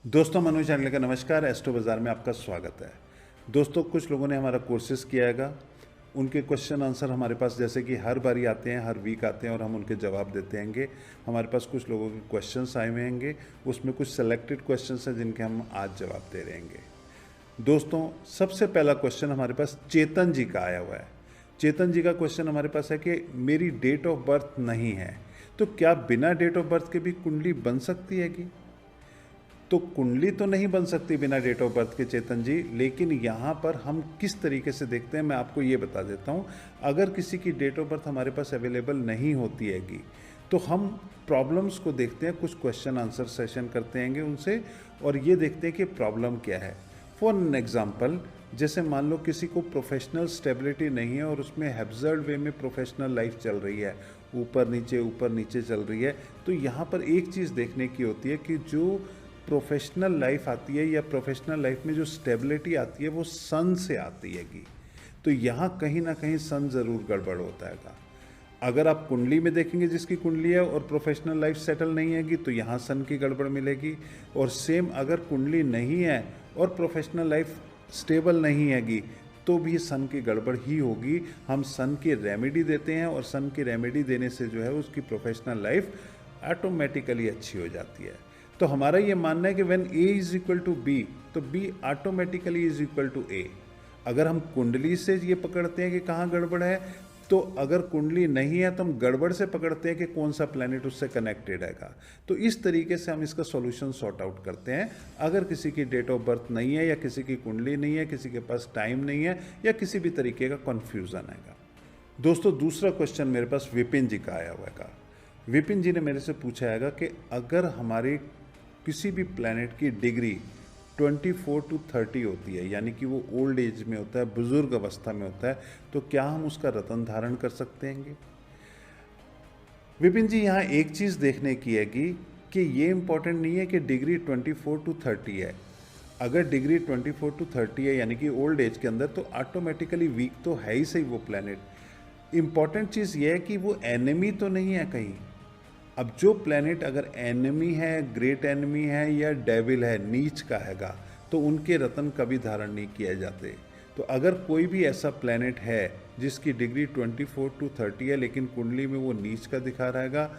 दोस्तों, मनु चैनल का नमस्कार। एस्ट्रो बाज़ार में आपका स्वागत है। दोस्तों, कुछ लोगों ने हमारा कोर्सेज़ किया हैगा। उनके क्वेश्चन आंसर हमारे पास जैसे कि हर बारी आते हैं, हर वीक आते हैं और हम उनके जवाब देते हैंगे। हमारे पास कुछ लोगों के क्वेश्चंस आए हुए हैंगे, उसमें कुछ सेलेक्टेड क्वेश्चंस हैं जिनके हम आज जवाब दे रहे हैंगे। दोस्तों, सबसे पहला क्वेश्चन हमारे पास चेतन जी का आया हुआ है। चेतन जी का क्वेश्चन हमारे पास है कि मेरी डेट ऑफ बर्थ नहीं है, तो क्या बिना डेट ऑफ बर्थ के भी कुंडली बन सकती है कि? तो कुंडली तो नहीं बन सकती बिना डेट ऑफ बर्थ के चेतन जी, लेकिन यहाँ पर हम किस तरीके से देखते हैं मैं आपको ये बता देता हूँ। अगर किसी की डेट ऑफ बर्थ हमारे पास अवेलेबल नहीं होती हैगी तो हम प्रॉब्लम्स को देखते हैं, कुछ क्वेश्चन आंसर सेशन करते हैंगे उनसे और ये देखते हैं कि प्रॉब्लम क्या है। फॉर एन एग्जाम्पल, जैसे मान लो किसी को प्रोफेशनल स्टेबिलिटी नहीं है और उसमें हैब्जर्ड वे में प्रोफेशनल लाइफ चल रही है, ऊपर नीचे चल रही है, तो यहाँ पर एक चीज़ देखने की होती है कि जो प्रोफेशनल लाइफ आती है या प्रोफेशनल लाइफ में जो स्टेबिलिटी आती है वो सन से आती हैगी। तो यहाँ कहीं ना कहीं सन ज़रूर गड़बड़ होता हैगा। अगर आप कुंडली में देखेंगे जिसकी कुंडली है और प्रोफेशनल लाइफ सेटल नहीं हैगी तो यहाँ सन की गड़बड़ मिलेगी। और सेम अगर कुंडली नहीं है और प्रोफेशनल लाइफ स्टेबल नहीं हैगी तो भी सन की गड़बड़ ही होगी। हम सन की रेमेडी देते हैं और सन की रेमेडी देने से जो है उसकी प्रोफेशनल लाइफ ऑटोमेटिकली अच्छी हो जाती है। तो हमारा ये मानना है कि when A is equal to B तो B automatically is equal to A. अगर हम कुंडली से ये पकड़ते हैं कि कहाँ गड़बड़ है, तो अगर कुंडली नहीं है तो हम गड़बड़ से पकड़ते हैं कि कौन सा प्लैनेट उससे कनेक्टेड हैगा। तो इस तरीके से हम इसका सॉल्यूशन सॉर्ट आउट करते हैं। अगर किसी की डेट ऑफ बर्थ नहीं है या किसी की कुंडली नहीं है, किसी के पास टाइम नहीं है या किसी भी तरीके का कन्फ्यूज़न हैगा। दोस्तों, दूसरा क्वेश्चन मेरे पास विपिन जी का आया हुआ है। विपिन जी ने मेरे से पूछा हैगा कि अगर हमारी किसी भी प्लैनेट की डिग्री 24 to 30 होती है, यानी कि वो ओल्ड एज में होता है, बुजुर्ग अवस्था में होता है, तो क्या हम उसका रत्न धारण कर सकते हैं? विपिन जी, यहाँ एक चीज़ देखने की है कि ये इंपॉर्टेंट नहीं है कि डिग्री 24 to 30 है। अगर डिग्री 24 to 30 है यानी कि ओल्ड एज के अंदर, तो ऑटोमेटिकली वीक तो है ही सही वो प्लैनेट। इंपॉर्टेंट चीज़ ये है कि वो एनिमी तो नहीं है कहीं। अब जो प्लैनेट अगर एनिमी है, ग्रेट एनिमी है या डेविल है, नीच का हैगा, तो उनके रत्न कभी धारण नहीं किए जाते। तो अगर कोई भी ऐसा प्लैनेट है जिसकी डिग्री 24 to 30 है लेकिन कुंडली में वो नीच का दिखा रहेगा,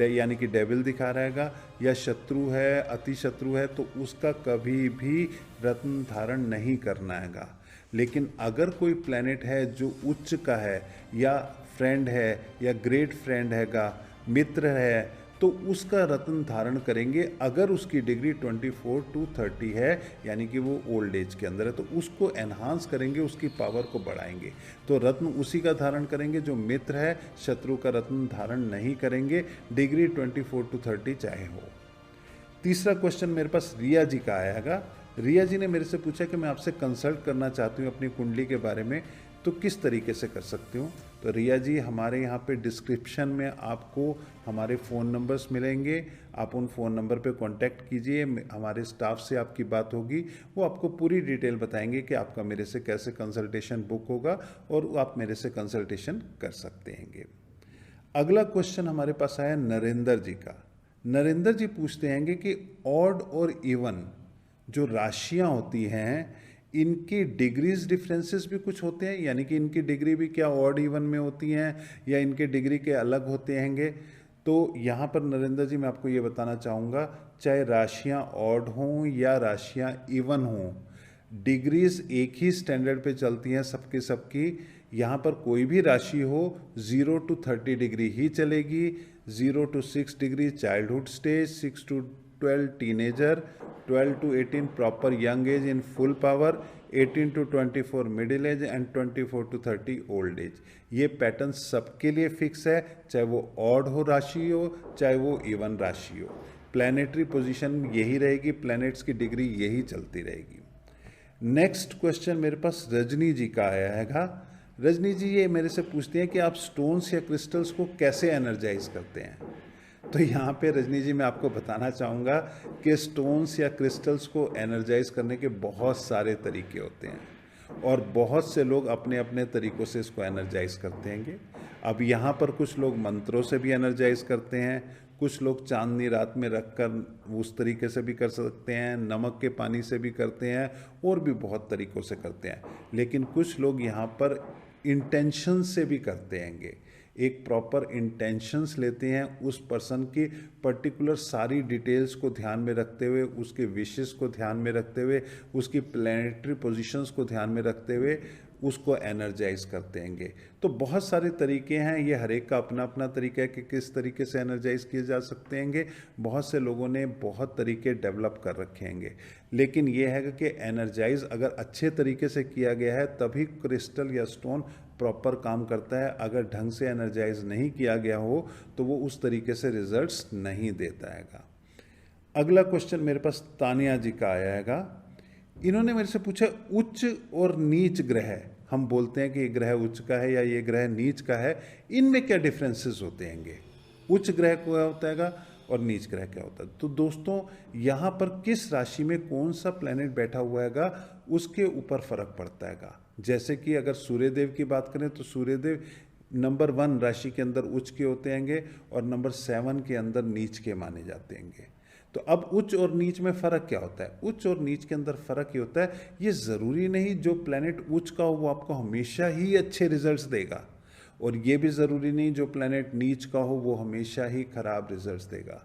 यानी कि डेविल दिखा रहेगा या शत्रु है, अति शत्रु है, तो उसका कभी भी रत्न धारण नहीं करना हैगा। लेकिन अगर कोई प्लैनेट है जो उच्च का है या फ्रेंड है या ग्रेट फ्रेंड हैगा, मित्र है, तो उसका रत्न धारण करेंगे। अगर उसकी डिग्री 24 to 30 है यानी कि वो ओल्ड एज के अंदर है, तो उसको एनहांस करेंगे, उसकी पावर को बढ़ाएंगे। तो रत्न उसी का धारण करेंगे जो मित्र है, शत्रु का रत्न धारण नहीं करेंगे, डिग्री 24 to 30 चाहे हो। तीसरा क्वेश्चन मेरे पास रिया जी का आया हैगा। रिया जी ने मेरे से पूछा कि मैं आपसे कंसल्ट करना चाहती हूँ अपनी कुंडली के बारे में, तो किस तरीके से कर सकती हूँ? तो रिया जी, हमारे यहाँ पे डिस्क्रिप्शन में आपको हमारे फ़ोन नंबर्स मिलेंगे। आप उन फ़ोन नंबर पे कांटेक्ट कीजिए, हमारे स्टाफ से आपकी बात होगी, वो आपको पूरी डिटेल बताएंगे कि आपका मेरे से कैसे कंसल्टेशन बुक होगा और आप मेरे से कंसल्टेशन कर सकते हैंगे। अगला क्वेश्चन हमारे पास आया नरेंद्र जी का। नरेंद्र जी पूछते हैंगे कि ऑड और इवन जो राशियाँ होती हैं, इनकी डिग्रीज डिफरेंसेस भी कुछ होते हैं, यानी कि इनकी डिग्री भी क्या ऑड इवन में होती हैं या इनके डिग्री के अलग होते हैंगे? तो यहाँ पर नरेंद्र जी मैं आपको ये बताना चाहूँगा, चाहे राशियाँ ऑड हों या राशियाँ इवन हों, डिग्रीज एक ही स्टैंडर्ड पे चलती हैं सबकी सबकी। यहाँ पर कोई भी राशि हो 0 to 30 डिग्री ही चलेगी। 0 to 6 degree childhood stage, 6 to 12 teenager, 12 to 18 proper young age in full power, 18 to 24 middle age and 24 to 30 old age. ये पैटर्न सबके लिए फिक्स है, चाहे वो ऑड हो राशि हो चाहे वो इवन राशि हो। प्लैनेटरी पोजीशन यही रहेगी, प्लैनेट्स की डिग्री यही चलती रहेगी। नेक्स्ट क्वेश्चन मेरे पास रजनी जी का आया हैगा। रजनी जी ये मेरे से पूछते हैं कि आप स्टोन्स या क्रिस्टल्स को कैसे एनर्जाइज करते हैं? तो यहाँ पे रजनी जी मैं आपको बताना चाहूँगा कि स्टोन्स या क्रिस्टल्स को एनर्जाइज करने के बहुत सारे तरीके होते हैं और बहुत से लोग अपने अपने तरीक़ों से इसको एनर्जाइज करते हैंगे। अब यहाँ पर कुछ लोग मंत्रों से भी एनर्जाइज करते हैं, कुछ लोग चांदनी रात में रखकर उस तरीके से भी कर सकते हैं, नमक के पानी से भी करते हैं, और भी बहुत तरीक़ों से करते हैं। लेकिन कुछ लोग यहाँ पर इंटेंशन से भी करते हैंगे, एक प्रॉपर इंटेंशंस लेते हैं, उस पर्सन की पर्टिकुलर सारी डिटेल्स को ध्यान में रखते हुए, उसके विशेस को ध्यान में रखते हुए, उसकी प्लैनेटरी पोजीशंस को ध्यान में रखते हुए उसको एनर्जाइज करते हैंगे। तो बहुत सारे तरीके हैं, ये हर एक का अपना अपना तरीका है कि किस तरीके से एनर्जाइज किए जा सकते हैंगे। बहुत से लोगों ने बहुत तरीके डेवलप कर रखे हैंगे, लेकिन ये है कि एनर्जाइज अगर अच्छे तरीके से किया गया है तभी क्रिस्टल या स्टोन प्रॉपर काम करता है। अगर ढंग से एनर्जाइज नहीं किया गया हो तो वो उस तरीके से रिजल्ट्स नहीं देता हैगा। अगला क्वेश्चन मेरे पास तानिया जी का आया हैगा। इन्होंने मेरे से पूछा उच्च और नीच ग्रह, हम बोलते हैं कि ये ग्रह उच्च का है या ये ग्रह नीच का है, इनमें क्या डिफरेंसेस होते हैंगे? उच्च ग्रह क्या होता हैगा और नीच ग्रह क्या होता है? तो दोस्तों यहाँ पर किस राशि में कौन सा प्लैनेट बैठा हुआ हैगा उसके ऊपर फर्क पड़ता हैगा। जैसे कि अगर सूर्यदेव की बात करें तो सूर्यदेव नंबर 1 राशि के अंदर उच्च के होते हैंगे और नंबर 7 के अंदर नीच के माने जाते हैंगे। तो अब उच्च और नीच में फ़र्क क्या होता है? उच्च और नीच के अंदर फ़र्क ये होता है, ये ज़रूरी नहीं जो प्लैनेट उच्च का हो वो आपको हमेशा ही अच्छे रिजल्ट्स देगा, और ये भी ज़रूरी नहीं जो प्लैनेट नीच का हो वो हमेशा ही खराब रिजल्ट्स देगा।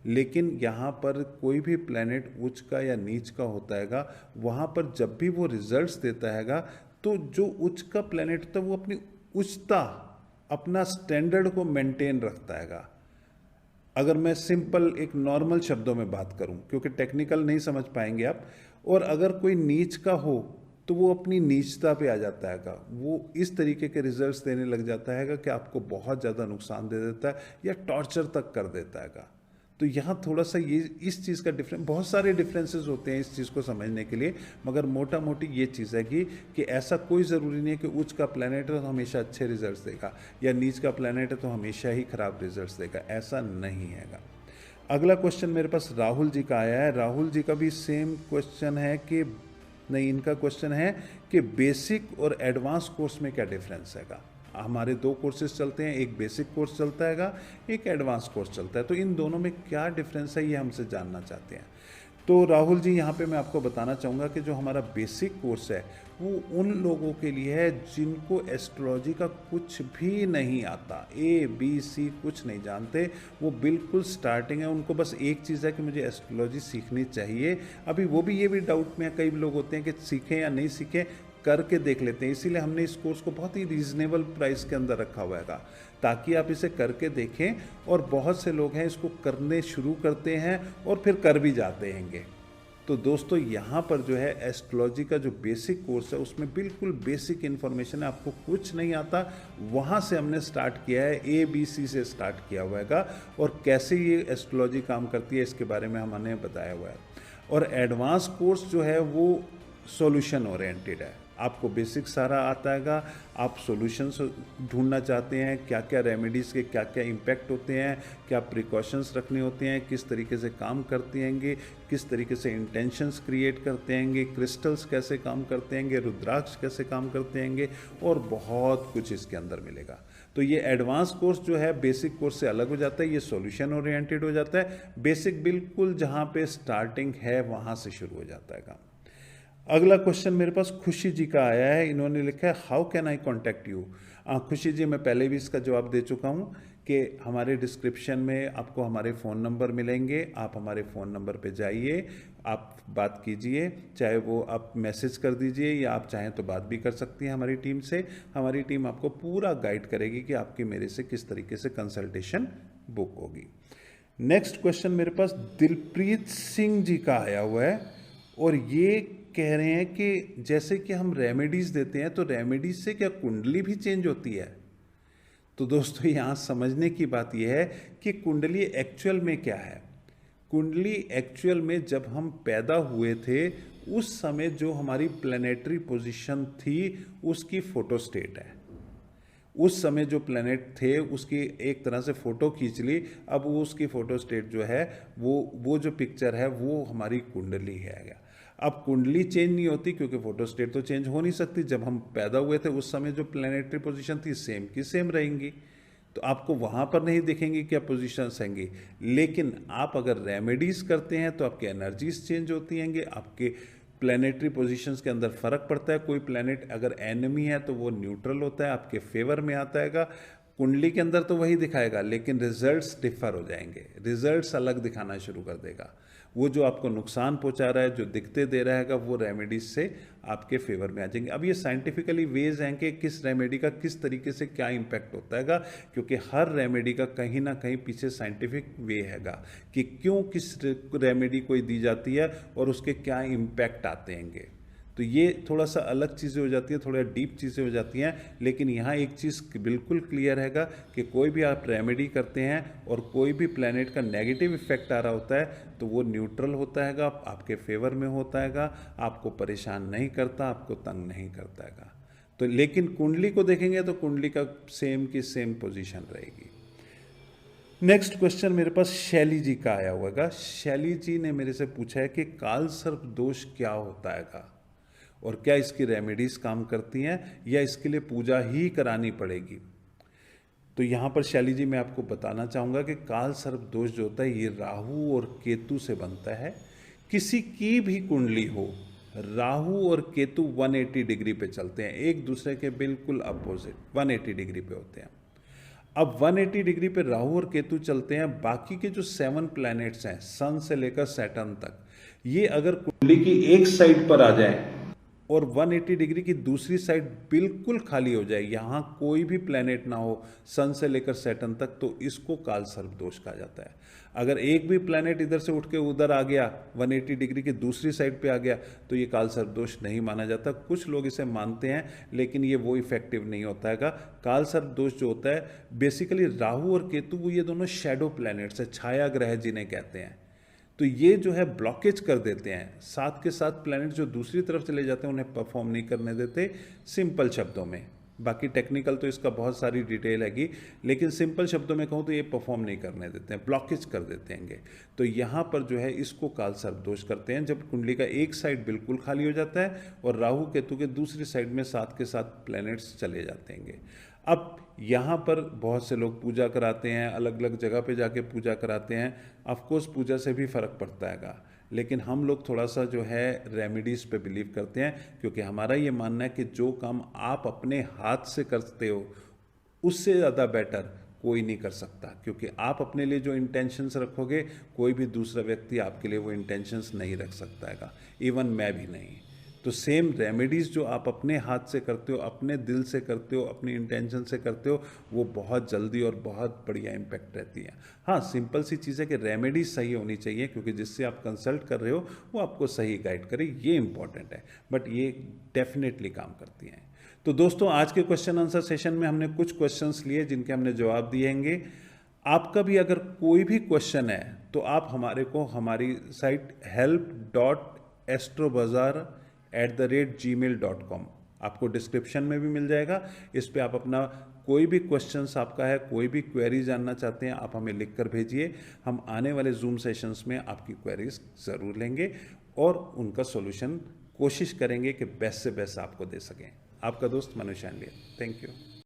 लेकिन यहाँ पर कोई भी प्लैनेट उच्च का या नीच का होता हैगा, वहाँ पर जब भी वो रिजल्ट्स देता हैगा तो जो उच्च का प्लैनेट होता है वो अपनी उच्चता, अपना स्टैंडर्ड को मेंटेन रखता हैगा। अगर मैं सिंपल एक नॉर्मल शब्दों में बात करूं, क्योंकि टेक्निकल नहीं समझ पाएंगे आप, और अगर कोई नीच का हो तो वो अपनी नीचता पे आ जाता हैगा, वो इस तरीके के रिजल्ट्स देने लग जाता हैगा कि आपको बहुत ज़्यादा नुकसान दे देता है या टॉर्चर तक कर देता हैगा। तो यहाँ थोड़ा सा ये इस चीज़ का डिफरेंस, बहुत सारे डिफरेंसेस होते हैं इस चीज़ को समझने के लिए, मगर मोटा मोटी ये चीज़ है कि ऐसा कोई ज़रूरी नहीं है कि उच्च का प्लैनेट है तो हमेशा अच्छे रिजल्ट्स देगा या नीच का प्लैनेट है तो हमेशा ही खराब रिजल्ट्स देगा, ऐसा नहीं हैगा। अगला क्वेश्चन मेरे पास राहुल जी का आया है। राहुल जी का भी सेम क्वेश्चन है कि नहीं, इनका क्वेश्चन है कि बेसिक और एडवांस कोर्स में क्या डिफरेंस हैगा। हमारे 2 कोर्सेज चलते हैं, एक बेसिक कोर्स चलता हैगा, एक एडवांस कोर्स चलता है, तो इन दोनों में क्या डिफरेंस है ये हमसे जानना चाहते हैं। तो राहुल जी यहाँ पे मैं आपको बताना चाहूँगा कि जो हमारा बेसिक कोर्स है वो उन लोगों के लिए है जिनको एस्ट्रोलॉजी का कुछ भी नहीं आता, ABC कुछ नहीं जानते, वो बिल्कुल स्टार्टिंग है, उनको बस एक चीज़ है कि मुझे एस्ट्रोलॉजी सीखनी चाहिए। अभी वो भी ये भी डाउट में कई लोग होते हैं कि सीखें या नहीं सीखें, करके देख लेते हैं। इसीलिए हमने इस कोर्स को बहुत ही रीजनेबल प्राइस के अंदर रखा हुआ है ताकि आप इसे करके देखें, और बहुत से लोग हैं इसको करने शुरू करते हैं और फिर कर भी जाते हैंगे। तो दोस्तों यहाँ पर जो है एस्ट्रोलॉजी का जो बेसिक कोर्स है उसमें बिल्कुल बेसिक इन्फॉर्मेशन है, आपको कुछ नहीं आता वहाँ से हमने स्टार्ट किया है, ABC से स्टार्ट किया हुआ है, और कैसे ये एस्ट्रोलॉजी काम करती है इसके बारे में हमने बताया हुआ है। और एडवांस कोर्स जो है वो सॉल्यूशन ओरिएंटेड है, आपको बेसिक सारा आता हैगा, आप सॉल्यूशंस ढूंढना चाहते हैं, क्या क्या रेमेडीज़ के क्या क्या इम्पैक्ट होते हैं, क्या प्रिकॉशंस रखने होते हैं, किस तरीके से काम करते हैंगे, किस तरीके से इंटेंशंस क्रिएट करते हैंगे, क्रिस्टल्स कैसे काम करते हैंगे, रुद्राक्ष कैसे काम करते हैंगे, और बहुत कुछ इसके अंदर मिलेगा। तो ये एडवांस कोर्स जो है बेसिक कोर्स से अलग हो जाता है, ये सॉल्यूशन ओरिएंटेड हो जाता है। बेसिक बिल्कुल जहाँ पे स्टार्टिंग है वहाँ से शुरू हो जाता है काम। अगला क्वेश्चन मेरे पास खुशी जी का आया है। इन्होंने लिखा है how can eye contact you. खुशी जी, मैं पहले भी इसका जवाब दे चुका हूँ कि हमारे डिस्क्रिप्शन में आपको हमारे फ़ोन नंबर मिलेंगे, आप हमारे फ़ोन नंबर पे जाइए, आप बात कीजिए, चाहे वो आप मैसेज कर दीजिए या आप चाहें तो बात भी कर सकती हैं हमारी टीम से। हमारी टीम आपको पूरा गाइड करेगी कि आपकी मेरे से किस तरीके से कंसल्टेशन बुक होगी। नेक्स्ट क्वेश्चन मेरे पास दिलप्रीत सिंह जी का आया हुआ है, और ये कह रहे हैं कि जैसे कि हम रेमेडीज़ देते हैं तो रेमेडीज से क्या कुंडली भी चेंज होती है। तो दोस्तों यहाँ समझने की बात यह है कि कुंडली एक्चुअल में क्या है। कुंडली एक्चुअल में जब हम पैदा हुए थे उस समय जो हमारी प्लैनेटरी पोजीशन थी उसकी फोटो स्टेट है। उस समय जो प्लैनेट थे उसकी एक तरह से फ़ोटो खींच ली, अब वो उसकी फ़ोटो स्टेट जो है वो जो पिक्चर है वो हमारी कुंडली है। अब कुंडली चेंज नहीं होती क्योंकि फोटो स्टेट तो चेंज हो नहीं सकती। जब हम पैदा हुए थे उस समय जो प्लैनेटरी पोजीशन थी सेम की सेम रहेंगी। तो आपको वहाँ पर नहीं दिखेंगी क्या पोजीशंस हैंगी, लेकिन आप अगर रेमेडीज़ करते हैं तो आपकी एनर्जीज चेंज होती हैंगी, आपके प्लानिटरी पोजीशंस के अंदर फ़र्क पड़ता है। कोई प्लैनेट अगर एनिमी है तो वो न्यूट्रल होता है, आपके फेवर में आता है। कुंडली के अंदर तो वही दिखाएगा, लेकिन रिजल्ट्स डिफर हो जाएंगे, रिजल्ट्स अलग दिखाना शुरू कर देगा। वो जो आपको नुकसान पहुंचा रहा है, जो दिक्कतें दे रहा है, वो रेमेडीज से आपके फेवर में आ जाएंगे। अब ये साइंटिफिकली वेज हैं कि किस रेमेडी का किस तरीके से क्या इम्पैक्ट होता है, क्योंकि हर रेमेडी का कहीं ना कहीं पीछे साइंटिफिक वे हैगा कि क्यों किस रेमेडी कोई दी जाती है और उसके क्या इम्पैक्ट आते हैंगे। तो ये थोड़ा सा अलग चीज़ें हो जाती है, थोड़ा डीप चीज़ें हो जाती हैं, लेकिन यहाँ एक चीज़ बिल्कुल क्लियर हैगा कि कोई भी आप रेमेडी करते हैं और कोई भी प्लैनेट का नेगेटिव इफेक्ट आ रहा होता है तो वो न्यूट्रल होता हैगा, आपके फेवर में होता हैगा, आपको परेशान नहीं करता, आपको तंग नहीं करता हैगा। तो लेकिन कुंडली को देखेंगे तो कुंडली का सेम की सेम पोजीशन रहेगी। नेक्स्ट क्वेश्चन मेरे पास शैली जी का आया हुआ है। शैली जी ने मेरे से पूछा है कि काल सर्प दोष क्या होता हैगा और क्या इसकी रेमेडीज काम करती हैं या इसके लिए पूजा ही करानी पड़ेगी। तो यहाँ पर शैली जी मैं आपको बताना चाहूँगा कि काल सर्प दोष जो होता है ये राहु और केतु से बनता है। किसी की भी कुंडली हो, राहु और केतु 180 डिग्री पे चलते हैं, एक दूसरे के बिल्कुल अपोजिट 180 डिग्री पे होते हैं। अब 180 डिग्री पे राहु और केतु चलते हैं, बाकी के जो 7 प्लैनेट्स हैं सन से लेकर सैटर्न तक, ये अगर कुंडली की एक साइड पर आ जाए और 180 डिग्री की दूसरी साइड बिल्कुल खाली हो जाए, यहाँ कोई भी प्लैनेट ना हो सन से लेकर सैटर्न तक, तो इसको काल सर्प दोष कहा जाता है। अगर एक भी प्लैनेट इधर से उठ के उधर आ गया, 180 डिग्री की दूसरी साइड पे आ गया, तो ये काल सर्प दोष नहीं माना जाता। कुछ लोग इसे मानते हैं लेकिन ये वो इफेक्टिव नहीं होता है। काल सर्प दोष जो होता है बेसिकली राहु और केतु, वो ये दोनों शेडो प्लैनेट्स है, छाया ग्रह जिन्हें कहते हैं, तो ये जो है ब्लॉकेज कर देते हैं। साथ के साथ प्लैनेट जो दूसरी तरफ चले जाते हैं उन्हें परफॉर्म नहीं करने देते, सिंपल शब्दों में। बाकी टेक्निकल तो इसका बहुत सारी डिटेल हैगी, लेकिन सिंपल शब्दों में कहूँ तो ये परफॉर्म नहीं करने देते हैं, ब्लॉकेज कर देते हैं। तो यहाँ पर जो है इसको काल सर्प दोष करते हैं जब कुंडली का एक साइड बिल्कुल खाली हो जाता है और राहु केतु के दूसरी साइड में साथ के साथ प्लैनेट्स चले जाते हैं। अब यहाँ पर बहुत से लोग पूजा कराते हैं, अलग अलग जगह पे जाके पूजा कराते हैं। ऑफकोर्स पूजा से भी फ़र्क पड़ता हैगा, लेकिन हम लोग थोड़ा सा जो है रेमेडीज़ पे बिलीव करते हैं, क्योंकि हमारा ये मानना है कि जो काम आप अपने हाथ से करते हो उससे ज़्यादा बेटर कोई नहीं कर सकता, क्योंकि आप अपने लिए जो इंटेंशंस रखोगे कोई भी दूसरा व्यक्ति आपके लिए वो इंटेंशंस नहीं रख सकता हैगा, इवन मैं भी नहीं। तो सेम रेमेडीज़ जो आप अपने हाथ से करते हो, अपने दिल से करते हो, अपनी इंटेंशन से करते हो, वो बहुत जल्दी और बहुत बढ़िया इम्पैक्ट रहती है। हाँ, सिंपल सी चीज़ है कि रेमेडीज सही होनी चाहिए, क्योंकि जिससे आप कंसल्ट कर रहे हो वो आपको सही गाइड करे, ये इंपॉर्टेंट है, बट ये डेफिनेटली काम करती हैं। तो दोस्तों, आज के क्वेश्चन आंसर सेशन में हमने कुछ क्वेश्चंस लिए जिनके हमने जवाब दिएंगे। आपका भी अगर कोई भी क्वेश्चन है तो आप हमारे को हमारी साइट help.astrobazaar@gmail.com आपको डिस्क्रिप्शन में भी मिल जाएगा। इस पे आप अपना कोई भी क्वेश्चंस आपका है, कोई भी क्वेरी जानना चाहते हैं, आप हमें लिख कर भेजिए। हम आने वाले जूम सेशंस में आपकी क्वेरीज ज़रूर लेंगे और उनका सॉल्यूशन कोशिश करेंगे कि बेस्ट से बेस्ट आपको दे सकें। आपका दोस्त मनोज शांडिल, थैंक यू।